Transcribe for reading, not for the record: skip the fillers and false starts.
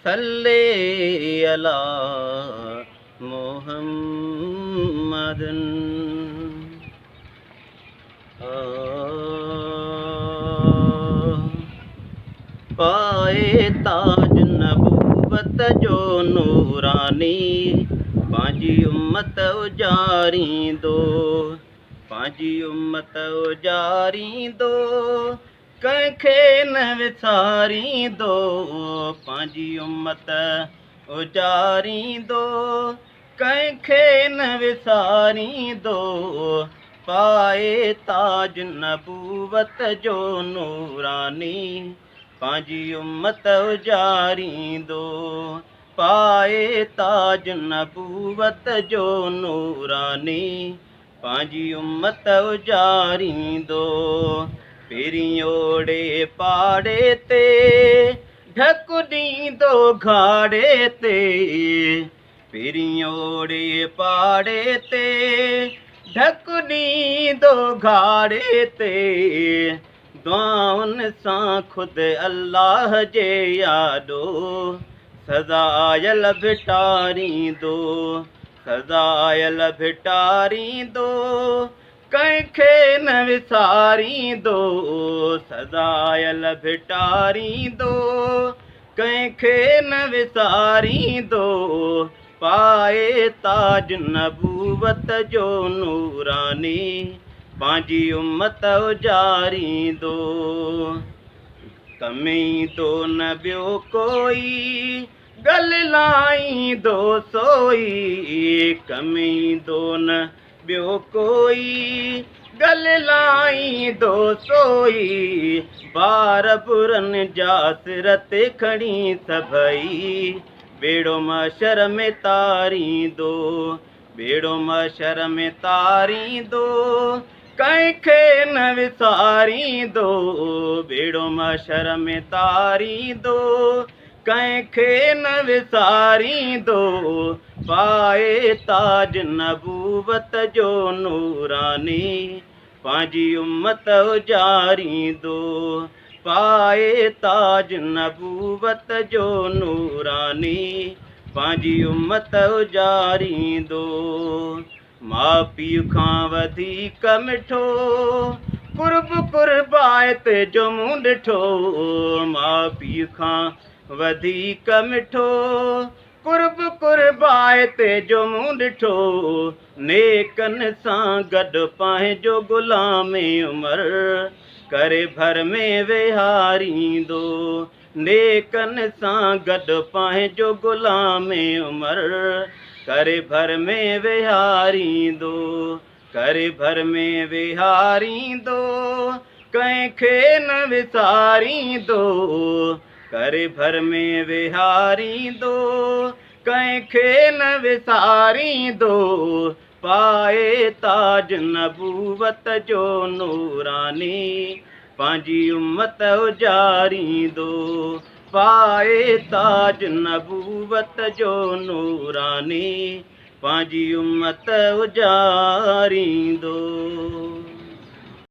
सल्ले अला मोहम्मदन। पाए ताज नबूवत जो नूरानी, पंहिंजी उम्मत उजारींदो, पंहिंजी उम्मत उजारींदो, कंहिंखे न विसारींदो, पंहिंजी उम्मत उजारींदो, कंहिंखे न विसारींदो। पाए ताज नबूवत जो नूरानी, पंहिंजी उम्मत उजारींदो, पाए ताज नबूवत जो नूरानी, पंहिंजी उम्मत उजारींदो। पहिरीं ओड़े पाड़े ते ढकु ॾींदो घाड़े ते, पहिरीं ओड़े पाड़े ते ढकु ॾींदो घाड़े ते, दुआउनि सां ख़ुदि अल्लाह जे यादो, सदायल भिटारींदो, सदायल भिटारींदो, कंहिंखे न विसारींदो, सदायल भिटारींदो, कंहिंखे न विसारींदो। पाए ताज नबूवत जो नूरानी, पंहिंजी उम्मत उजारींदो, कमींदो न ॿियो कोई ॻाल्हाईंदो सोई, कमींदो न ॿियो कोई ॻाल्हाईंदो सोई, ॿार बुरनि जा सिर ते खणी सभई, बेड़ो महशर में तारींदो, बेड़ो महशर में तारींदो, कंहिंखे न विसारींदो, बेड़ो महशर में तारींदो, कंहिंखे न विसारींदो। पाए ताज नबूवत जो नूरानी, पंहिंजी उम्मत उजारींदो, पाए ताज नबूवत जो नूरानी, पंहिंजी उम्मत उजारींदो। माउ पीउ खां वधीक मिठो कुर्ब कुर्बायत जो मूं ॾिठो, माउ पीउ खां वधीक मिठो कुर्ब कुर्बायत जो मूं ॾिठो, नेकनि सां गॾु पंहिंजो ग़ुलाम उमिरि करे भर में विहारींदो, नेकनि सां गॾु पंहिंजो ग़ुलाम उमिरि करे भर में विहारींदो, करे भर में विहारींदो, कंहिंखे न विसारींदो, करे भर में विहारींदो, कंहिंखे न विसारींदो। पाए ताज नबूवत जो नूरानी, पंहिंजी उम्मत उजारींदो, पाए ताज नबूवत जो नूरानी, पंहिंजी उम्मत उजारींदो।